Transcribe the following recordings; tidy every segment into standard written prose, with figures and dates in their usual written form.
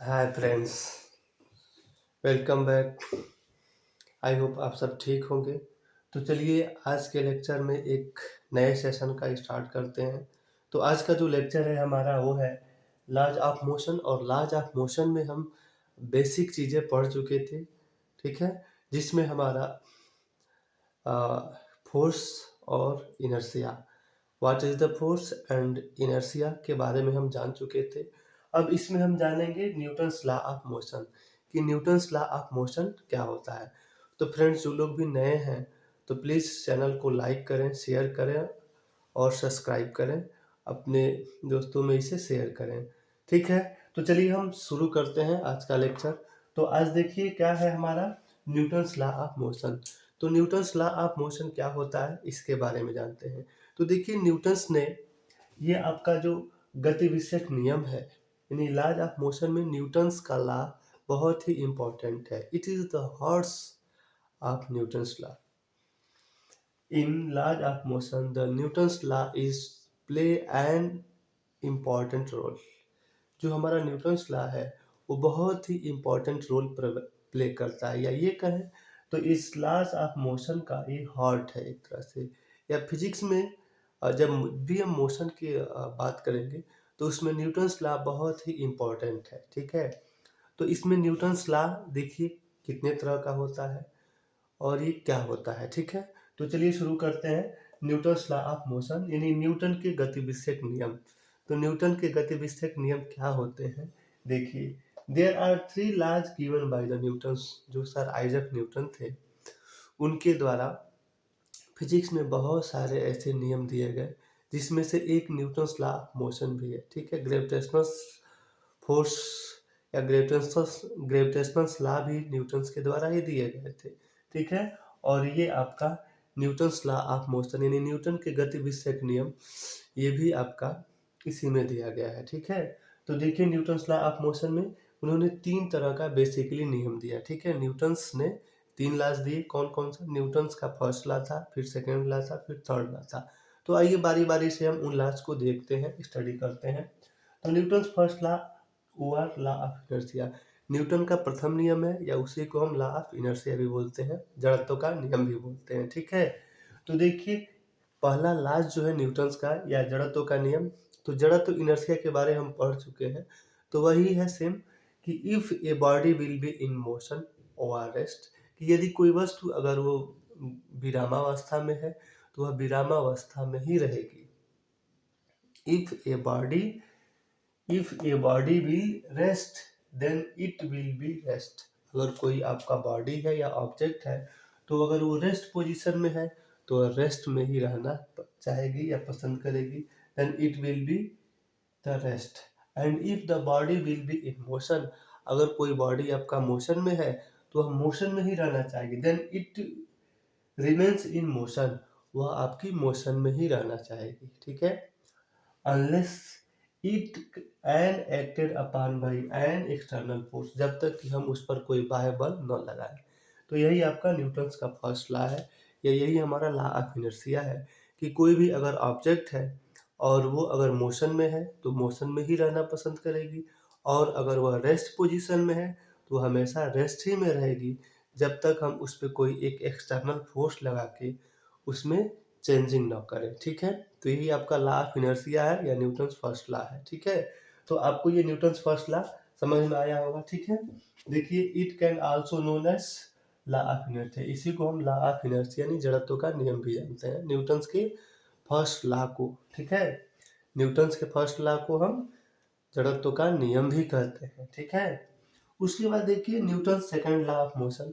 Hi friends, welcome back. I hope आप सब ठीक होंगे। तो चलिए आज के लेक्चर में एक नए सेशन का स्टार्ट करते हैं। तो आज का जो लेक्चर है हमारा वो है लॉज ऑफ मोशन। और लॉज ऑफ मोशन में हम बेसिक चीज़ें पढ़ चुके थे, ठीक है, जिसमें हमारा फोर्स और inertia, what is the force and inertia के बारे में हम जान चुके थे। अब इसमें हम जानेंगे न्यूटन्स लॉ ऑफ मोशन कि न्यूटन्स लॉ ऑफ मोशन क्या होता है। तो फ्रेंड्स, जो लोग भी नए हैं तो प्लीज़ चैनल को लाइक करें, शेयर करें और सब्सक्राइब करें, अपने दोस्तों में इसे शेयर करें, ठीक है। तो चलिए हम शुरू करते हैं आज का लेक्चर। तो आज देखिए क्या है हमारा न्यूटन्स लॉ ऑफ मोशन। तो न्यूटन्स लॉ ऑफ मोशन क्या होता है इसके बारे में जानते हैं। तो देखिए न्यूटन्स ने ये आपका जो गति विषयक नियम है यानी लॉज ऑफ मोशन में न्यूटन्स का लॉ बहुत ही इम्पोर्टेंट है। It is the heart of Newton's law. In laws of motion the Newton's law is play an important role. जो हमारा न्यूटन्स लॉ है वो बहुत ही इम्पोर्टेंट रोल प्ले करता है, या ये कहें तो इस लॉज ऑफ मोशन का ये हार्ट है एक तरह से। या फिजिक्स में जब भी हम मोशन की बात करेंगे तो उसमें न्यूटन्स लॉ बहुत ही इम्पोर्टेंट है, ठीक है। तो इसमें न्यूटन्स लॉ देखिए कितने तरह का होता है और ये क्या होता है, ठीक है। तो चलिए शुरू करते हैं न्यूटन्स लॉ ऑफ मोशन यानी न्यूटन के गति विषयक नियम। तो न्यूटन के गति विषयक नियम क्या होते हैं, देखिए there are three laws given by the Newton's. जो सर आइजक न्यूटन थे उनके द्वारा फिजिक्स में बहुत सारे ऐसे नियम दिए गए जिसमें से एक न्यूटन्स लॉ ऑफ मोशन भी है, ठीक है। ग्रेविटेशनल फोर्स या ग्रेविटेशनल लॉ भी न्यूटन्स के द्वारा ही दिए गए थे, ठीक है। और ये आपका न्यूटन्स लॉ ऑफ मोशन यानी न्यूटन के गति विषयक नियम ये भी आपका इसी में दिया गया है, ठीक है। तो देखिए न्यूटन्स लॉ ऑफ मोशन में उन्होंने तीन तरह का बेसिकली नियम दिया, ठीक है। न्यूटन्स ने तीन लॉज दिए, कौन कौन सा। न्यूटन्स का फर्स्ट लॉ था, फिर सेकेंड लॉ था, फिर थर्ड लॉ था। तो आइए बारी बारी से हम उन लॉज को देखते हैं, स्टडी करते हैं। तो न्यूटन्स फर्स्ट लॉ हुआ लॉ ऑफ इनर्शिया। न्यूटन का प्रथम नियम है या उसी को हम लॉ ऑफ इनर्शिया भी बोलते हैं, जड़त्व का नियम भी बोलते हैं, ठीक है। तो देखिए पहला लॉज जो है न्यूटन्स का या जड़त्व का नियम, तो जड़त्व इनर्शिया के बारे हम पढ़ चुके हैं। तो वही है सेम कि if a body will be in motion और रेस्ट, कि यदि कोई वस्तु अगर वो विरामावस्था में है तो वह विरामावस्था में ही रहेगी। If a body will rest then it will be rest. अगर कोई आपका बॉडी है या ऑब्जेक्ट है तो अगर वो रेस्ट पोजीशन में है तो रेस्ट में ही रहना चाहेगी या पसंद करेगी, then it will be the rest. And if the body will be in motion, अगर कोई बॉडी आपका मोशन में है तो वह मोशन में ही रहना चाहेगी, then it remains in motion, वह आपकी मोशन में ही रहना चाहेगी, ठीक है। Unless it an acted upon by an external force, जब तक कि हम उस पर कोई बाह्य बल न लगाएं। तो यही आपका न्यूटन्स का फर्स्ट लॉ है, या यही हमारा लॉ ऑफ इनर्शिया है कि कोई भी अगर ऑब्जेक्ट है और वो अगर मोशन में है तो मोशन में ही रहना पसंद करेगी, और अगर वह रेस्ट पोजीशन में है तो हमेशा रेस्ट ही में रहेगी जब तक हम उस पर कोई एक एक्सटर्नल फोर्स लगा के उसमें चेंजिंग ना करें, ठीक है। तो यही आपका लॉ ऑफ इनर्शिया है या न्यूटन्स फर्स्ट लॉ है, ठीक है। तो आपको ये न्यूटन्स फर्स्ट लॉ समझ में आया होगा, ठीक है। देखिए it can also known as law of inertia, इसी को हम लॉ ऑफ इनर्शिया यानी जड़त्व का नियम भी जानते हैं, न्यूटन्स के फर्स्ट लॉ को, ठीक है। न्यूटन्स के फर्स्ट लॉ को हम जड़त्व का नियम भी कहते हैं, ठीक है। उसके बाद देखिए Newton's second law of motion.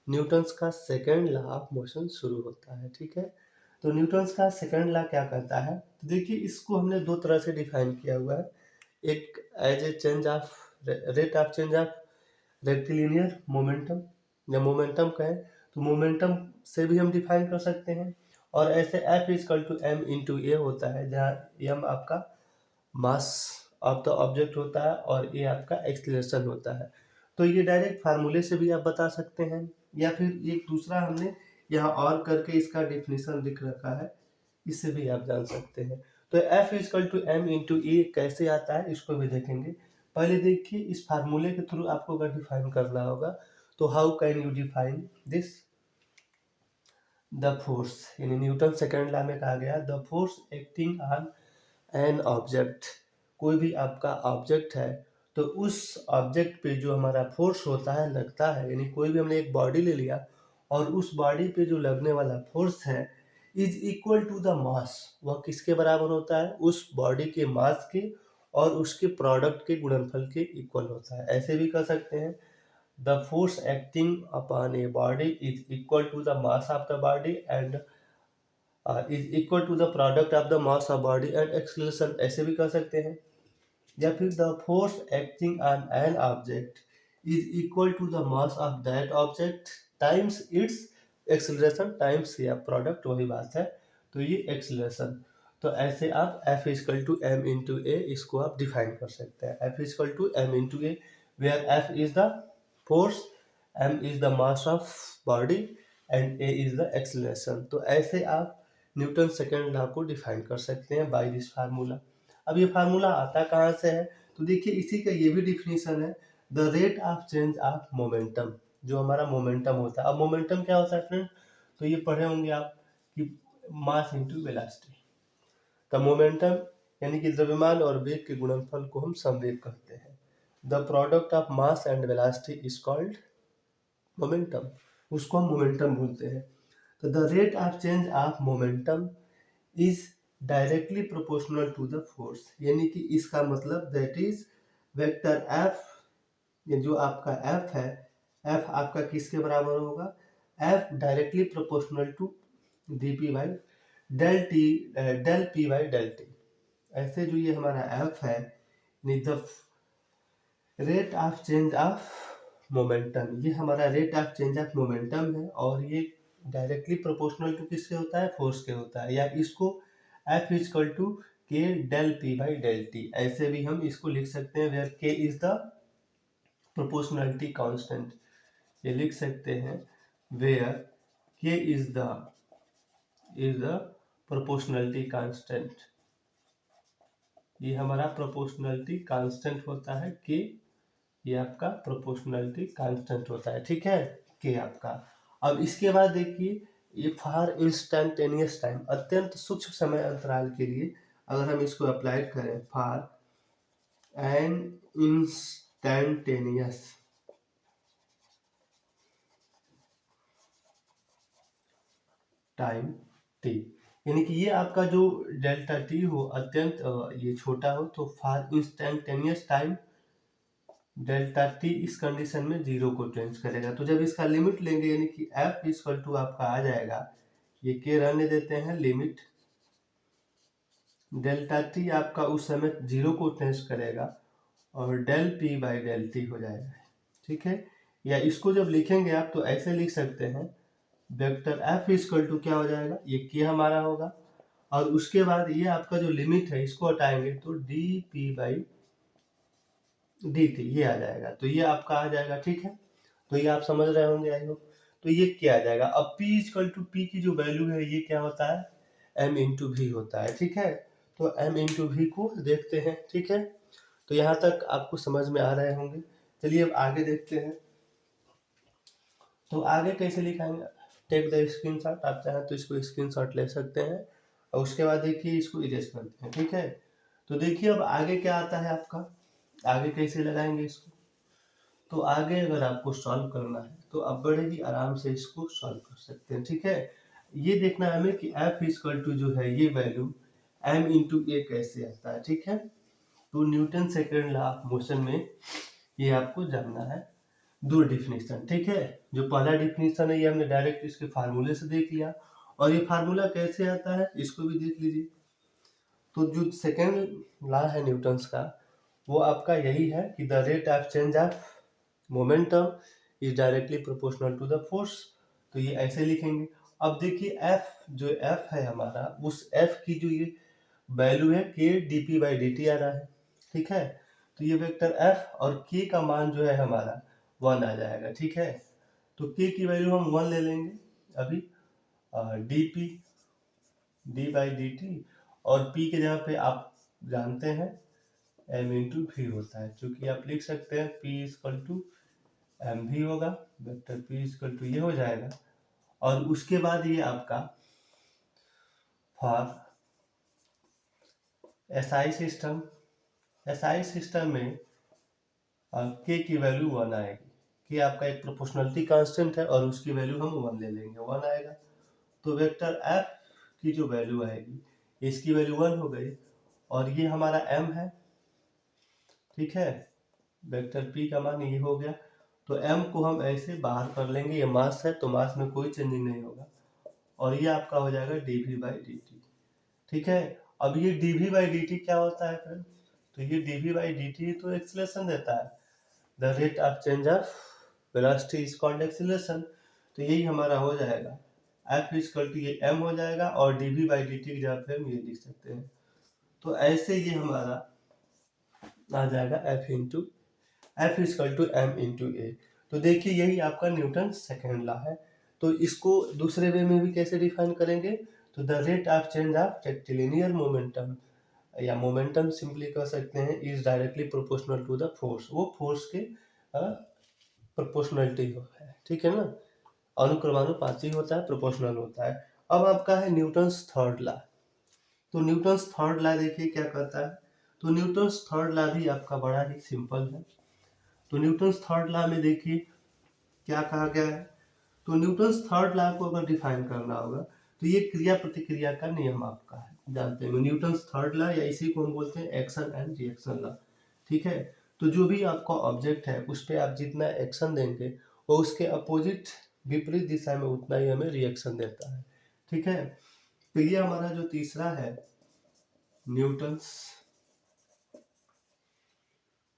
Newton's का सेकंड लॉ ऑफ मोशन शुरू होता है, ठीक है। तो न्यूटन्स का सेकंड लॉ क्या कहता है, तो देखिए इसको हमने दो तरह से डिफाइन किया हुआ है। एक as a change of rate of change of rectilinear momentum, या मोमेंटम कहें तो मोमेंटम से भी हम डिफाइन कर सकते हैं। और ऐसे F equal to M into A होता है, जहाँ एम आपका मास ऑफ द ऑब्जेक्ट होता है और ए आपका एक्सीलरेशन होता है। तो ये डायरेक्ट फार्मूले से भी आप बता सकते हैं, या फिर एक दूसरा हमने यहाँ और करके इसका डेफिनेशन लिख रखा है, इससे भी आप जान सकते हैं। तो F equal to M into E कैसे आता है इसको भी देखेंगे। पहले देखिए इस फार्मूले के थ्रू आपको अगर डिफाइन करना होगा तो how can you define this the force, यानी न्यूटन सेकेंड लॉ में कहा गया the force acting on an object, कोई भी आपका ऑब्जेक्ट है तो उस ऑब्जेक्ट पे जो हमारा फोर्स होता है लगता है, यानी कोई भी हमने एक बॉडी ले लिया और उस बॉडी पे जो लगने वाला फोर्स है is equal to the mass, वह किसके बराबर होता है, उस बॉडी के मास के और उसके प्रोडक्ट के गुणनफल के इक्वल होता है। ऐसे भी कर सकते हैं the force acting upon a body is equal to the mass of the body and is equal to the product of the mass of body and acceleration, ऐसे भी कर सकते हैं। या फिर the force acting on an object is equal to the mass of that object times its acceleration times या product, वही बात है, तो ये एक्सलरेशन। तो ऐसे आप F is equal to M into A इसको आप डिफाइन कर सकते हैं। F is equal to M into A where F is the force, m is the mass of body and a is the acceleration. तो ऐसे आप न्यूटन सेकेंड लॉ को define कर सकते हैं बाय दिस फार्मूला। अब ये फार्मूला आता कहाँ से है, तो देखिए इसी का ये भी डिफिनीशन है the rate of change of momentum, जो हमारा मोमेंटम होता है। अब मोमेंटम क्या होता है फ्रेंड, तो ये पढ़े होंगे आप कि mass into velocity. The momentum यानी कि द्रव्यमान और वेग के गुणनफल को हम संवेग कहते हैं। The product of mass and velocity is called momentum, उसको हम मोमेंटम बोलते हैं। तो the rate of change of momentum is directly proportional to the force, यानी कि इसका मतलब दैट इज वेक्टर एफ, ये जो आपका एफ है, एफ आपका किसके बराबर होगा, F directly proportional to D P by del T, del P by del T. ऐसे जो ये हमारा एफ है, the rate of change of momentum, ये हमारा rate of change of momentum है और ये डायरेक्टली प्रोपोर्शनल टू किसके होता है, फोर्स के होता है। या इसको F is equal to K del P by del T, ऐसे भी हम इसको लिख सकते हैं वेयर के इज द प्रोपोर्शनलिटी कांस्टेंट, ये लिख सकते हैं वेयर के इज द प्रोपोर्शनलिटी कांस्टेंट, ये हमारा प्रोपोर्शनलिटी कांस्टेंट होता है के, ये आपका प्रोपोर्शनलिटी कांस्टेंट होता है, ठीक है, के आपका। अब इसके बाद देखिए ये फॉर इंस्टेंटेनियस टाइम, अत्यंत सूक्ष्म समय अंतराल के लिए अगर हम इसको अप्लाई करें, for an instantaneous time T, यानी कि ये आपका जो डेल्टा टी हो अत्यंत ये छोटा हो, तो for instantaneous time delta T इस कंडीशन में जीरो को चेंज करेगा। तो जब इसका लिमिट लेंगे यानी कि एफ इक्वल टू आपका आ जाएगा, ये के रहने देते हैं, लिमिट डेल्टा टी आपका उस समय जीरो को चेंज करेगा और del P by del T हो जाएगा, ठीक है। या इसको जब लिखेंगे आप तो ऐसे लिख सकते हैं वेक्टर एफ इक्वल टू क्या हो जाएगा, ये के हमारा होगा और उसके बाद ये आपका जो लिमिट है इसको हटाएंगे तो D P by D T ये आ जाएगा, तो ये आपका आ जाएगा, ठीक है। तो ये आप समझ रहे होंगे आई होप। तो ये क्या आ जाएगा, अब P इक्वल टू पी की जो वैल्यू है ये क्या होता है, m इंटू वी होता है, ठीक है। तो m इंटू वी को देखते हैं, ठीक है। तो यहाँ तक आपको समझ में आ रहे होंगे। चलिए अब आगे देखते हैं। तो आगे कैसे लिखाएंगे, टेक द स्क्रीनशॉट, आप चाहें तो इसको स्क्रीनशॉट ले सकते हैं और उसके बाद देखिए इसको इरेज करते हैं, ठीक है। तो देखिए अब आगे क्या आता है आपका, आगे कैसे लगाएंगे इसको। तो आगे अगर आपको सॉल्व करना है तो आप बड़े ही आराम से इसको सॉल्व कर सकते हैं, ठीक है। ये देखना है हमें कि F इक्वल टू जो है ये वैल्यू m इंटू ए कैसे आता है, ठीक है। तो Newton second law of motion में ये आपको जानना है दो डिफिनीशन, ठीक है। जो पहला डिफिनीशन है ये हमने डायरेक्ट इसके फार्मूले से देख लिया और ये फार्मूला कैसे आता है इसको भी देख लीजिए। तो जो सेकेंड लॉ है न्यूटन्स का वो आपका यही है कि the rate of change of momentum is directly proportional to the force, तो ये ऐसे लिखेंगे। अब देखिए F जो F है हमारा, उस F की जो ये वैल्यू है के D P by D T आ रहा है, ठीक है। तो ये वेक्टर F और k का मान जो है हमारा 1 आ जाएगा, ठीक है। तो k की वैल्यू हम 1 ले लेंगे अभी, D P D by D T और p के जगह पे आप जानते हैं एम इंटू वी होता है, क्योंकि आप लिख सकते हैं पी इजकल टू एम भी होगा, वेक्टर पी इजकल टू ये हो जाएगा। और उसके बाद ये आपका for SI system, SI system में के की वैल्यू 1 आएगी। के आपका एक प्रोपोर्शनलिटी कांस्टेंट है और उसकी वैल्यू हम 1 ले लेंगे, 1 आएगा। तो वेक्टर एफ की जो वैल्यू आएगी, इसकी वैल्यू 1 हो गई, और ये हमारा एम है, ठीक है। वेक्टर पी का मान ये हो गया। तो एम को हम ऐसे बाहर कर लेंगे, ये मास है तो मास में कोई चेंजिंग नहीं होगा, और ये आपका हो जाएगा dv बाई डी टी, ठीक है। अब ये dv बाई डी टी क्या होता है फ्रेंड? तो ये dv बाई डी टी तो एक्सीलरेशन देता है, the rate of change of velocity is called acceleration. तो यही हमारा हो जाएगा एफ इक्वल टू ये एम हो जाएगा, और dv बाई डी टी की जगह पे हम ये लिख सकते हैं। तो ऐसे ये हमारा आ जाएगा F into F equal to M into A. तो देखिए यही आपका न्यूटन सेकेंड लॉ है। तो इसको दूसरे वे में भी कैसे डिफाइन करेंगे? तो the rate of change of rectilinear momentum, या मोमेंटम सिंपली कह सकते हैं, is directly proportional to the force. वो फोर्स के प्रोपोर्शनलिटी है, ठीक है ना। अनुक्रमानुपाती होता है, प्रोपोर्शनल होता है। अब आपका है न्यूटन्स थर्ड लॉ। तो न्यूटन्स थर्ड लॉ देखिए क्या कहता है। तो न्यूटन्स थर्ड लॉ भी आपका बड़ा ही सिंपल है। तो न्यूटन्स थर्ड लॉ में देखिए क्या कहा गया है। तो न्यूटन्स थर्ड लॉ को अगर डिफाइन करना होगा तो ये क्रिया प्रतिक्रिया का नियम आपका है, जानते हैं न्यूटन्स थर्ड लॉ, या इसी को हम बोलते हैं एक्शन एंड रिएक्शन लॉ, ठीक है। तो जो भी आपका ऑब्जेक्ट है उस पर आप जितना एक्शन देंगे वो उसके अपोजिट विपरीत दिशा में उतना ही हमें रिएक्शन देता है, ठीक है। तो ये हमारा जो तीसरा है Newton's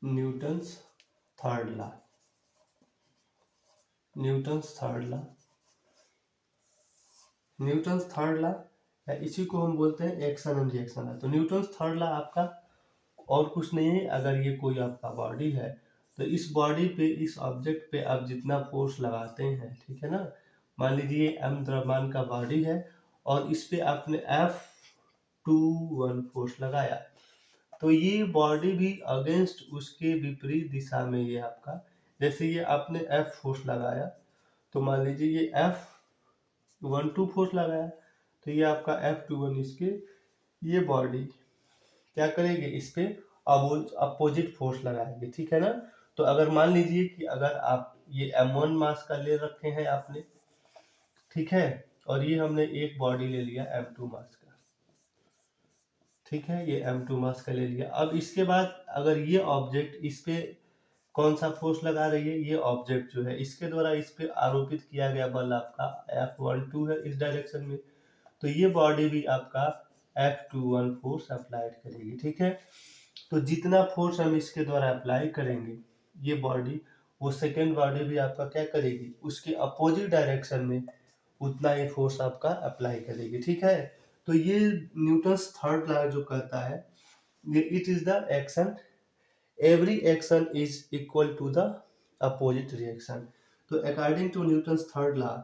Newton's third law, Newton's third law, Newton's third law, इसी को हम बोलते हैं एक्शन एंड रिएक्शन लॉ। तो न्यूटन्स थर्ड लॉ आपका और कुछ नहीं है। अगर ये कोई आपका बॉडी है तो इस बॉडी पे, इस ऑब्जेक्ट पे आप जितना फोर्स लगाते हैं, ठीक है ना। मान लीजिए एम द्रव्यमान का बॉडी है और इस पे आपने F21 फोर्स लगाया, तो ये बॉडी भी अगेंस्ट उसके विपरीत दिशा में ये आपका, जैसे ये आपने F फोर्स लगाया, तो मान लीजिए ये F12 फोर्स लगाया, तो ये आपका F21 इसके, ये बॉडी क्या करेगी, इस पे अपोजिट फोर्स लगाएगी, ठीक है ना। तो अगर मान लीजिए कि अगर आप ये M1 मास का ले रखे हैं आपने, ठीक है, और ये हमने एक बॉडी ले लिया M2 मास का, ठीक है, ये M2 मास का ले लिया। अब इसके बाद अगर ये ऑब्जेक्ट इस पे कौन सा फोर्स लगा रही है, ये ऑब्जेक्ट जो है इसके द्वारा इस पे आरोपित किया गया बल आपका F12 है इस डायरेक्शन में, तो ये बॉडी भी आपका F21 फोर्स अप्लाइड करेगी, ठीक है। तो जितना फोर्स हम इसके द्वारा अप्लाई करेंगे, ये बॉडी, वो सेकेंड बॉडी भी आपका क्या करेगी, उसके अपोजिट डायरेक्शन में उतना ही फोर्स आपका अप्लाई करेगी, ठीक है। तो ये न्यूटन्स थर्ड लॉ जो कहता है, ये it is the action, every action is equal to the opposite reaction. तो according to Newton's third law,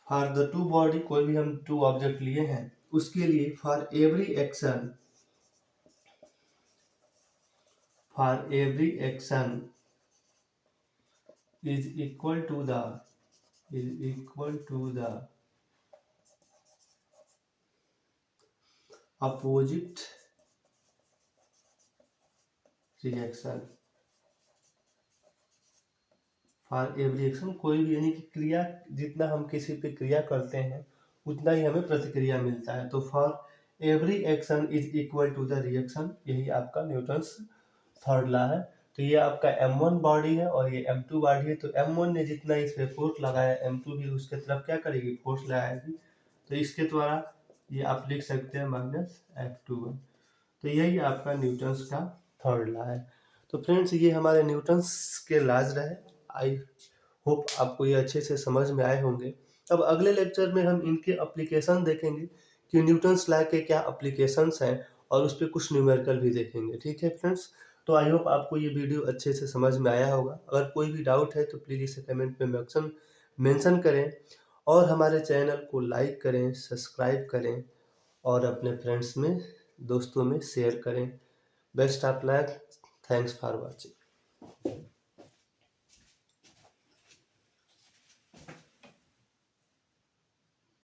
for the two body, कोई भी हम टू ऑब्जेक्ट लिए हैं उसके लिए, for every action is equal to the opposite reaction, for every action, कोई भी, यानी कि क्रिया, जितना हम किसी पे क्रिया करते हैं उतना ही हमें प्रतिक्रिया मिलता है। तो for every action is equal to the reaction, यही आपका न्यूटन्स थर्ड लॉ है। तो ये आपका M1 बॉडी है और ये M2 बॉडी है। तो M1 ने जितना इस पे फोर्स लगाया, M2 भी उसके तरफ क्या करेगी, फोर्स लगाएगी। तो इसके द्वारा ये आप लिख सकते हैं -F21। तो यही आपका न्यूटन्स का थर्ड लॉ है। तो फ्रेंड्स ये हमारे न्यूटन्स के लॉज रहे। आई होप आपको ये अच्छे से समझ में आए होंगे। अब अगले लेक्चर में हम इनके एप्लीकेशन देखेंगे कि न्यूटन्स लॉ के क्या एप्लीकेशंस हैं, और उस पर कुछ न्यूमेरिकल भी देखेंगे, ठीक है फ्रेंड्स। तो आई होप आपको ये वीडियो अच्छे से समझ में आया होगा। अगर कोई भी डाउट है तो प्लीज़ इसे कमेंट में मेंशन करें, और हमारे चैनल को लाइक करें, सब्सक्राइब करें, और अपने फ्रेंड्स में, दोस्तों में शेयर करें। Best of luck. Thanks for watching.